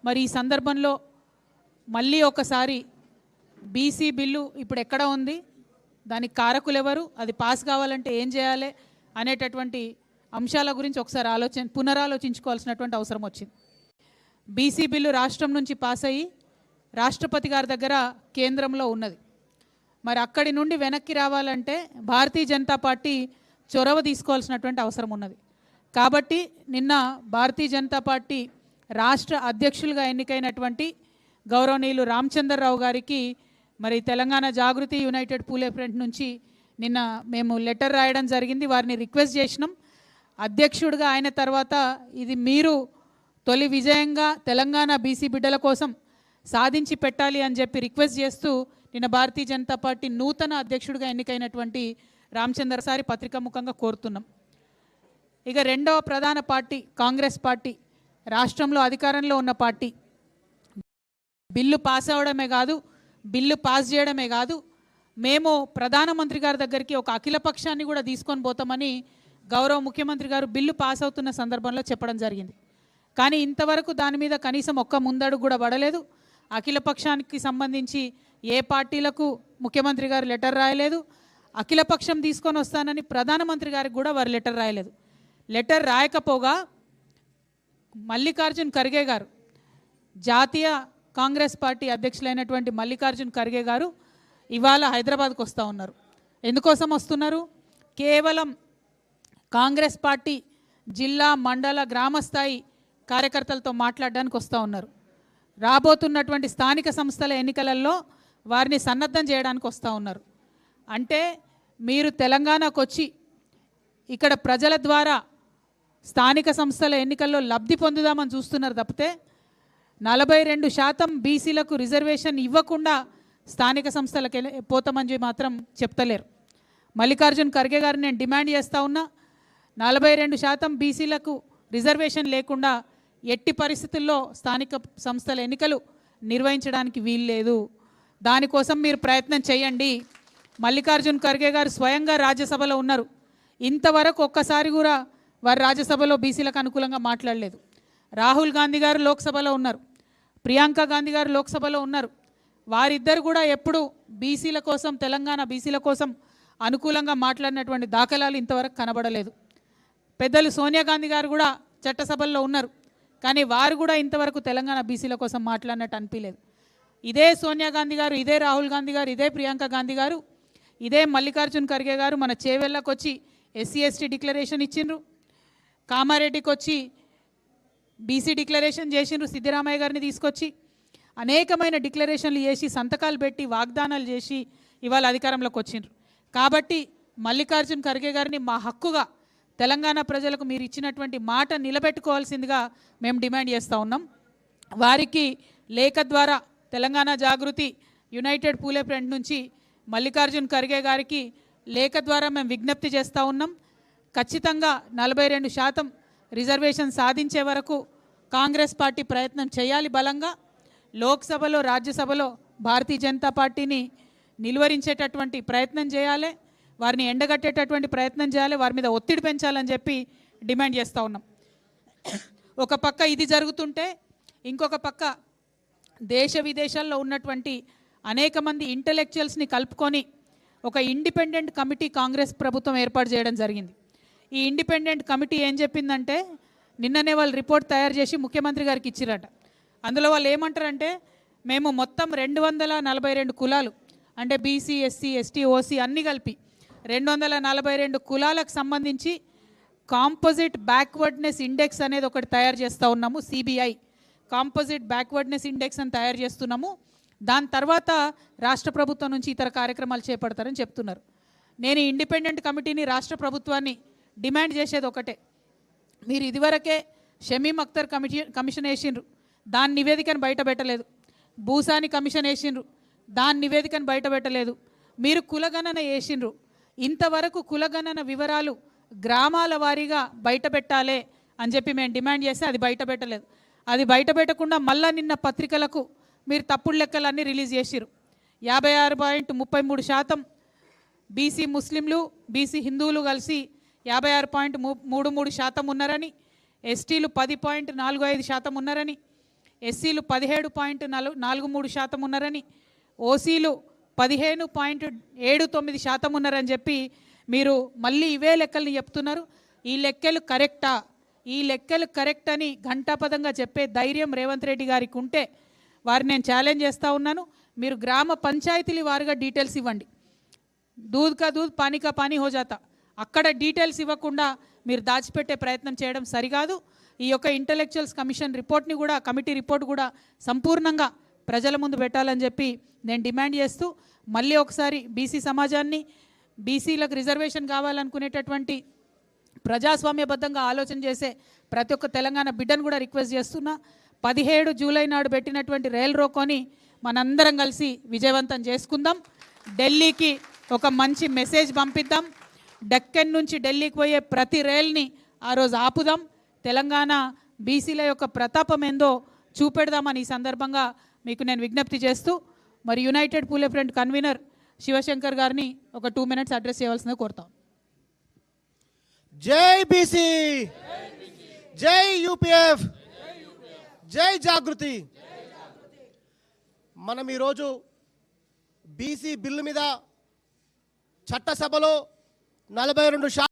మరి ఈ సందర్భంలో మళ్ళీ ఒకసారి బీసీ బిల్లు ఇప్పుడు ఎక్కడ ఉంది, దానికి కారకులు ఎవరు, అది పాస్ కావాలంటే ఏం చేయాలి అనేటటువంటి అంశాల గురించి ఒకసారి పునరాలోచించుకోవాల్సినటువంటి అవసరం వచ్చింది. బీసీ బిల్లు రాష్ట్రం నుంచి పాస్ అయ్యి రాష్ట్రపతి గారి దగ్గర కేంద్రంలో ఉన్నది. మరి అక్కడి నుండి వెనక్కి రావాలంటే భారతీయ జనతా పార్టీ చొరవ తీసుకోవాల్సినటువంటి అవసరం ఉన్నది. కాబట్టి నిన్న భారతీయ జనతా పార్టీ రాష్ట్ర అధ్యక్షులుగా ఎన్నికైనటువంటి గౌరవనీయులు రామచంద్రరావు గారికి మరి తెలంగాణ జాగృతి యునైటెడ్ పూలే ఫ్రంట్ నుంచి నిన్న మేము లెటర్ రాయడం జరిగింది. వారిని రిక్వెస్ట్ చేసినాం, అధ్యక్షుడిగా అయిన తర్వాత ఇది మీరు తొలి విజయంగా తెలంగాణ బీసీ బిడ్డల కోసం సాధించి పెట్టాలి అని చెప్పి రిక్వెస్ట్ చేస్తూ నిన్న భారతీయ జనతా పార్టీ నూతన అధ్యక్షుడిగా ఎన్నికైనటువంటి రామచంద్ర సారి పత్రికాముఖంగా కోరుతున్నాం. ఇక రెండవ ప్రధాన పార్టీ కాంగ్రెస్ పార్టీ, రాష్ట్రంలో అధికారంలో ఉన్న పార్టీ, బిల్లు పాస్ అవ్వడమే కాదు, బిల్లు పాస్ చేయడమే కాదు, మేము ప్రధానమంత్రి గారి దగ్గరికి ఒక అఖిలపక్షాన్ని కూడా తీసుకొని పోతామని గౌరవ ముఖ్యమంత్రి గారు బిల్లు పాస్ అవుతున్న సందర్భంలో చెప్పడం జరిగింది. కానీ ఇంతవరకు దాని మీద కనీసం ఒక్క ముందడుగు కూడా పడలేదు. అఖిలపక్షానికి సంబంధించి ఏ పార్టీలకు ముఖ్యమంత్రి గారు లెటర్ రాయలేదు. అఖిలపక్షం తీసుకొని వస్తానని ప్రధానమంత్రి గారికి కూడా వారు లెటర్ రాయలేదు. లెటర్ రాయకపోగా మల్లికార్జున్ ఖర్గే గారు, జాతీయ కాంగ్రెస్ పార్టీ అధ్యక్షులైనటువంటి మల్లికార్జున్ ఖర్గే గారు ఇవాళ హైదరాబాద్కు వస్తూ ఉన్నారు. ఎందుకోసం వస్తున్నారు? కేవలం కాంగ్రెస్ పార్టీ జిల్లా, మండల, గ్రామస్థాయి కార్యకర్తలతో మాట్లాడడానికి వస్తూ ఉన్నారు. రాబోతున్నటువంటి స్థానిక సంస్థల ఎన్నికలలో వారిని సన్నద్ధం చేయడానికి వస్తూ ఉన్నారు. అంటే మీరు తెలంగాణకు వచ్చి ఇక్కడ ప్రజల ద్వారా స్థానిక సంస్థల ఎన్నికల్లో లబ్ధి పొందుదామని చూస్తున్నారు తప్పితే 42% బీసీలకు రిజర్వేషన్ ఇవ్వకుండా స్థానిక సంస్థలకు పోతామని మాత్రం చెప్తలేరు. మల్లికార్జున్ ఖర్గే గారు నేను డిమాండ్ చేస్తూ ఉన్నా, 42% బీసీలకు రిజర్వేషన్ లేకుండా ఎట్టి పరిస్థితుల్లో స్థానిక సంస్థల ఎన్నికలు నిర్వహించడానికి వీల్లేదు. దానికోసం మీరు ప్రయత్నం చేయండి. మల్లికార్జున్ ఖర్గే గారు స్వయంగా రాజ్యసభలో ఉన్నారు. ఇంతవరకు ఒక్కసారి కూడా వారు రాజ్యసభలో బీసీలకు అనుకూలంగా మాట్లాడలేదు. రాహుల్ గాంధీ గారు లోక్సభలో ఉన్నారు, ప్రియాంక గాంధీ గారు లోక్సభలో ఉన్నారు. వారిద్దరు కూడా ఎప్పుడు బీసీల కోసం, తెలంగాణ బీసీల కోసం అనుకూలంగా మాట్లాడినటువంటి దాఖలాలు ఇంతవరకు కనబడలేదు. పెద్దలు సోనియా గాంధీ గారు కూడా చట్టసభల్లో ఉన్నారు, కానీ వారు కూడా ఇంతవరకు తెలంగాణ బీసీల కోసం మాట్లాడినట్టు అనిపించలేదు. ఇదే సోనియా గాంధీ గారు, ఇదే రాహుల్ గాంధీ గారు, ఇదే ప్రియాంక గాంధీ గారు, ఇదే మల్లికార్జున్ ఖర్గే గారు మన చేవెళ్ళకు వచ్చి ఎస్సీ ఎస్టీ డిక్లరేషన్ ఇచ్చిండ్రు, కామారెడ్డికి వచ్చి బీసీ డిక్లరేషన్ చేసిండ్రు, సిద్దిరామయ్య గారిని తీసుకొచ్చి అనేకమైన డిక్లరేషన్లు చేసి సంతకాలు పెట్టి వాగ్దానాలు చేసి ఇవాళ అధికారంలోకి వచ్చిండ్రు. కాబట్టి మల్లికార్జున్ ఖర్గే గారిని మా హక్కుగా తెలంగాణ ప్రజలకు మీరు ఇచ్చినటువంటి మాట నిలబెట్టుకోవాల్సిందిగా మేము డిమాండ్ చేస్తూ ఉన్నాం. వారికి లేఖ ద్వారా తెలంగాణ జాగృతి యునైటెడ్ పూలే ఫ్రంట్ నుంచి మల్లికార్జున్ ఖర్గే గారికి లేఖ ద్వారా మేము విజ్ఞప్తి చేస్తూ ఉన్నాం. ఖచ్చితంగా 42% రిజర్వేషన్ సాధించే వరకు కాంగ్రెస్ పార్టీ ప్రయత్నం చేయాలి. బలంగా లోక్సభలో, రాజ్యసభలో భారతీయ జనతా పార్టీని నిలువరించేటటువంటి ప్రయత్నం చేయాలి, వారిని ఎండగట్టేటటువంటి ప్రయత్నం చేయాలి, వారి మీద ఒత్తిడి పెంచాలని చెప్పి డిమాండ్ చేస్తూ ఉన్నాం. ఒక పక్క ఇది జరుగుతుంటే ఇంకొక పక్క దేశ విదేశాల్లో ఉన్నటువంటి అనేక మంది ఇంటలెక్చువల్స్ని కలుపుకొని ఒక ఇండిపెండెంట్ కమిటీ కాంగ్రెస్ ప్రభుత్వం ఏర్పాటు చేయడం జరిగింది. ఈ ఇండిపెండెంట్ కమిటీ ఏం చెప్పిందంటే, నిన్ననే వాళ్ళు రిపోర్ట్ తయారు చేసి ముఖ్యమంత్రి గారికి ఇచ్చిరట. అందులో వాళ్ళు ఏమంటారంటే, మేము మొత్తం 242 కులాలు, అంటే బీసీ, ఎస్సీ, ఎస్టీ, ఓసీ అన్నీ కలిపి 242 కులాలకు సంబంధించి కాంపోజిట్ బ్యాక్వర్డ్నెస్ ఇండెక్స్ అనేది ఒకటి తయారు చేస్తూ ఉన్నాము. సిబిఐ కాంపోజిట్ బ్యాక్వర్డ్నెస్ ఇండెక్స్ అని తయారు చేస్తున్నాము. దాని తర్వాత రాష్ట్ర ప్రభుత్వం నుంచి ఇతర కార్యక్రమాలు చేపడతారని చెప్తున్నారు. నేను ఈ ఇండిపెండెంట్ కమిటీని, రాష్ట్ర ప్రభుత్వాన్ని డిమాండ్ చేసేది ఒకటే, మీరు ఇదివరకే షమీమ్ అఖ్తర్ కమిషన్ వేసిండ్రు, దాని నివేదికను బయట పెట్టలేదు. భూసాని కమిషన్ వేసిండ్రు, దాని నివేదికను బయట పెట్టలేదు. మీరు కులగణన వేసిండ్రు, ఇంతవరకు కులగణన వివరాలు గ్రామాల వారీగా బయట పెట్టాలి అని చెప్పి మేము డిమాండ్ చేస్తే అది బయట పెట్టలేదు. అది బయట పెట్టకుండా మళ్ళా నిన్న పత్రికలకు మీరు తప్పుడు లెక్కలన్నీ రిలీజ్ చేసిరు. 56.33% బీసీ ముస్లింలు, బీసీ హిందువులు కలిసి 56.33% ఉన్నారని, ఎస్టీలు 10.45% ఉన్నారని, ఎస్సీలు 17.43% ఉన్నారని, ఓసీలు 15.79% ఉన్నారని చెప్పి మీరు మళ్ళీ ఇవే లెక్కల్ని చెప్తున్నారు. ఈ లెక్కలు కరెక్టా? ఈ లెక్కలు కరెక్ట్ అని ఘంటాపదంగా చెప్పే ధైర్యం రేవంత్ రెడ్డి గారికి ఉంటే వారిని నేను ఛాలెంజ్ చేస్తూ ఉన్నాను. మీరు గ్రామ పంచాయతీల వారుగా డీటెయిల్స్ ఇవ్వండి. దూద్ కా దూద్ పానీ కా పానీ హో జాతా. అక్కడ డీటెయిల్స్ ఇవ్వకుండా మీరు దాచిపెట్టే ప్రయత్నం చేయడం సరికాదు. ఈ యొక్క ఇంటెలెక్చువల్స్ కమిషన్ రిపోర్ట్ని కూడా, కమిటీ రిపోర్ట్ కూడా సంపూర్ణంగా ప్రజల ముందు పెట్టాలని చెప్పి నేను డిమాండ్ చేస్తూ, మళ్ళీ ఒకసారి బీసీ సమాజాన్ని, బీసీలకు రిజర్వేషన్ కావాలనుకునేటటువంటి ప్రజాస్వామ్యబద్ధంగా ఆలోచన చేసే ప్రతి ఒక్క తెలంగాణ బిడ్డను కూడా రిక్వెస్ట్ చేస్తున్నా. 17 జూలై నాడు పెట్టినటువంటి రైల్ రోకోని మనందరం కలిసి విజయవంతం చేసుకుందాం. ఢిల్లీకి ఒక మంచి మెసేజ్ పంపిద్దాం. డెక్కన్ నుంచి ఢిల్లీకి పోయే ప్రతి రైల్ని ఆ రోజు ఆపుదాం. తెలంగాణ బీసీల యొక్క ప్రతాపం ఏందో చూపెడదామని ఈ సందర్భంగా మీకు నేను విజ్ఞప్తి చేస్తూ, మరి యునైటెడ్ పూలే ఫ్రంట్ కన్వీనర్ శివశంకర్ గారిని ఒక 2 minutes అడ్రస్ చేయవలసిందిగా కోరుతాం. జై బీసీ, జై యూపీఎఫ్, జై జాగృతి. మనం ఈరోజు బీసీ బిల్లు మీద చట్టసభలో 42